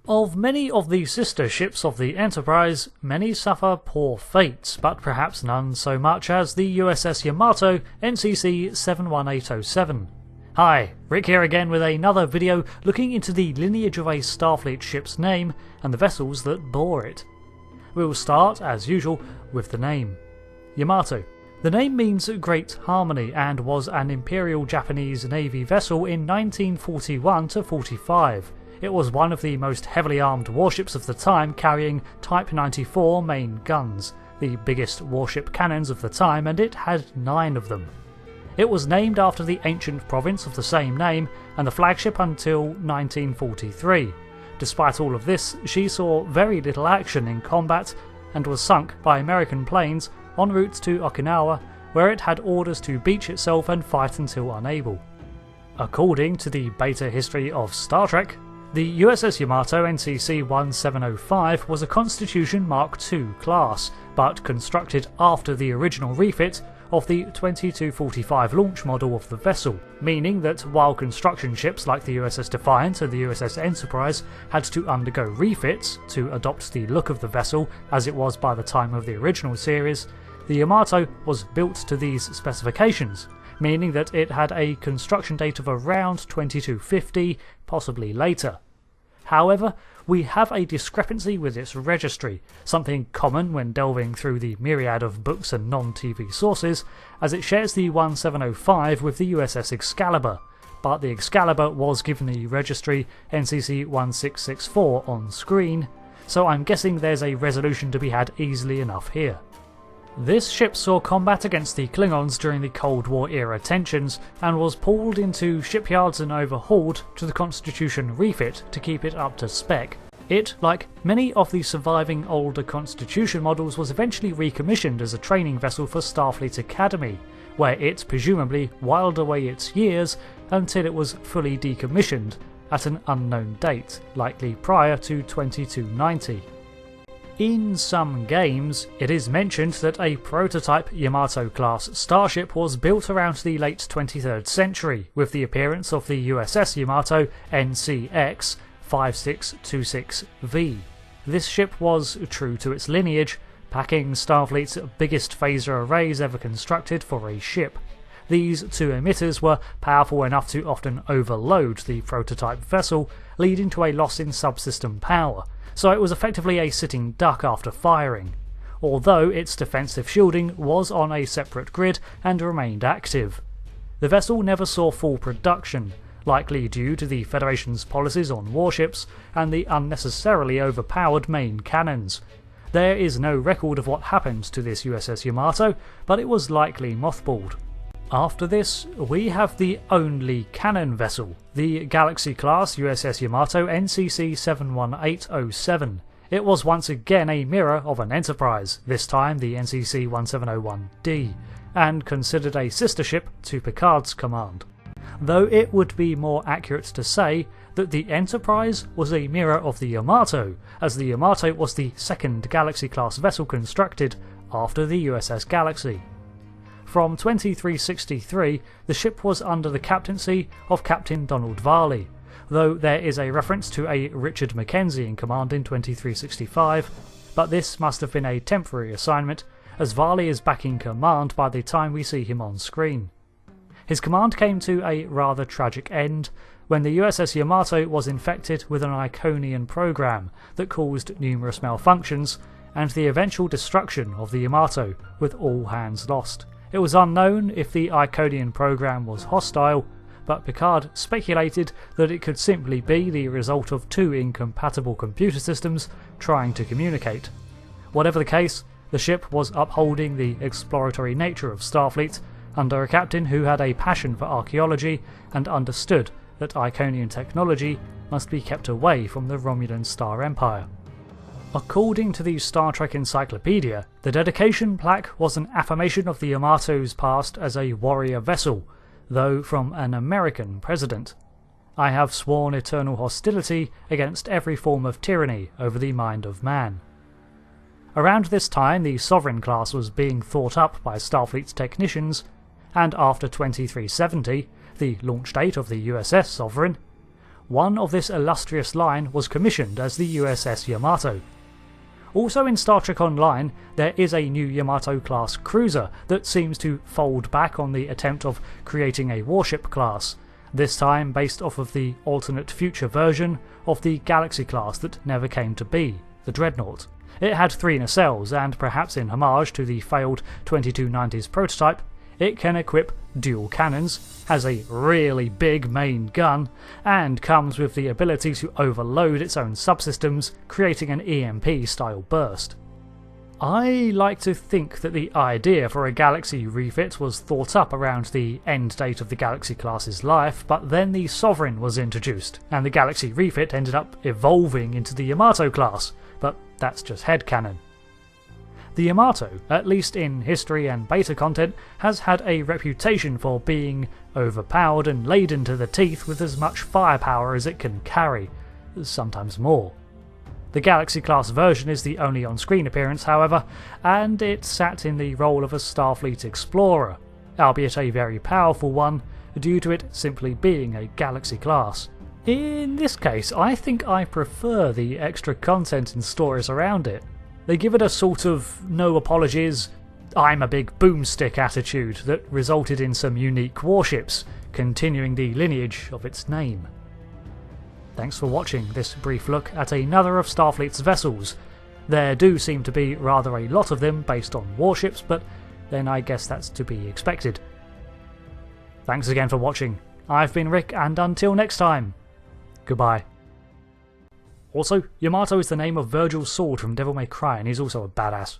Of many of the sister ships of the Enterprise, many suffer poor fates, but perhaps none so much as the USS Yamato NCC-1701-D. Hi, Rick here again with another video looking into the lineage of a Starfleet ship's name and the vessels that bore it. We will start, as usual, with the name. Yamato. The name means Great Harmony and was an Imperial Japanese Navy vessel in 1941-45. It was one of the most heavily armed warships of the time, carrying Type 94 main guns, the biggest warship cannons of the time, and it had 9 of them. It was named after the ancient province of the same name and the flagship until 1943. Despite all of this, she saw very little action in combat and was sunk by American planes en route to Okinawa, where it had orders to beach itself and fight until unable. According to the beta history of Star Trek, the USS Yamato NCC-1705 was a Constitution Mark II class, but constructed after the original refit of the 2245 launch model of the vessel, meaning that while construction ships like the USS Defiant and the USS Enterprise had to undergo refits to adopt the look of the vessel as it was by the time of the original series, the Yamato was built to these specifications, meaning that it had a construction date of around 2250, possibly later. However, we have a discrepancy with its registry, something common when delving through the myriad of books and non-TV sources, as it shares the 1705 with the USS Excalibur, but the Excalibur was given the registry NCC 1664 on screen, so I'm guessing there's a resolution to be had easily enough here. This ship saw combat against the Klingons during the Cold War era tensions and was pulled into shipyards and overhauled to the Constitution refit to keep it up to spec. It, like many of the surviving older Constitution models, was eventually recommissioned as a training vessel for Starfleet Academy, where it presumably whiled away its years until it was fully decommissioned at an unknown date, likely prior to 2290. In some games, it is mentioned that a prototype Yamato-class starship was built around the late 23rd century, with the appearance of the USS Yamato NCX-5626V. This ship was true to its lineage, packing Starfleet's biggest phaser arrays ever constructed for a ship. These 2 emitters were powerful enough to often overload the prototype vessel, leading to a loss in subsystem power, so it was effectively a sitting duck after firing, although its defensive shielding was on a separate grid and remained active. The vessel never saw full production, likely due to the Federation's policies on warships and the unnecessarily overpowered main cannons. There is no record of what happened to this USS Yamato, but it was likely mothballed. After this, we have the only cannon vessel, the Galaxy-class USS Yamato NCC-1701-D. It was once again a mirror of an Enterprise, this time the NCC-1701-D, and considered a sister ship to Picard's command. Though it would be more accurate to say that the Enterprise was a mirror of the Yamato, as the Yamato was the second Galaxy-class vessel constructed after the USS Galaxy. From 2363, the ship was under the captaincy of Captain Donald Varley, though there is a reference to a Richard Mackenzie in command in 2365, but this must have been a temporary assignment, as Varley is back in command by the time we see him on screen. His command came to a rather tragic end when the USS Yamato was infected with an Iconian program that caused numerous malfunctions and the eventual destruction of the Yamato, with all hands lost. It was unknown if the Iconian program was hostile, but Picard speculated that it could simply be the result of 2 incompatible computer systems trying to communicate. Whatever the case, the ship was upholding the exploratory nature of Starfleet under a captain who had a passion for archaeology and understood that Iconian technology must be kept away from the Romulan Star Empire. According to the Star Trek Encyclopedia, the dedication plaque was an affirmation of the Yamato's past as a warrior vessel, though from an American president. I have sworn eternal hostility against every form of tyranny over the mind of man. Around this time, the Sovereign class was being thought up by Starfleet's technicians, and after 2370, the launch date of the USS Sovereign, one of this illustrious line was commissioned as the USS Yamato. Also in Star Trek Online, there is a new Yamato-class cruiser that seems to fold back on the attempt of creating a warship class, this time based off of the alternate future version of the Galaxy class that never came to be, the Dreadnought. It had 3 nacelles, and perhaps in homage to the failed 2290s prototype, it can equip dual cannons, has a really big main gun, and comes with the ability to overload its own subsystems, creating an EMP-style burst. I like to think that the idea for a Galaxy refit was thought up around the end date of the Galaxy class's life, but then the Sovereign was introduced, and the Galaxy refit ended up evolving into the Yamato class, but that's just headcanon. The Yamato, at least in history and beta content, has had a reputation for being overpowered and laden to the teeth with as much firepower as it can carry, sometimes more. The Galaxy-class version is the only on-screen appearance, however, and it sat in the role of a Starfleet explorer, albeit a very powerful one, due to it simply being a Galaxy class. In this case, I think I prefer the extra content and stories around it. They give it a sort of no apologies, I'm a big boomstick attitude that resulted in some unique warships, continuing the lineage of its name. Thanks for watching this brief look at another of Starfleet's vessels. There do seem to be rather a lot of them based on warships, but then I guess that's to be expected. Thanks again for watching. I've been Rick, and until next time, goodbye. Also, Yamato is the name of Virgil's sword from Devil May Cry, and he's also a badass.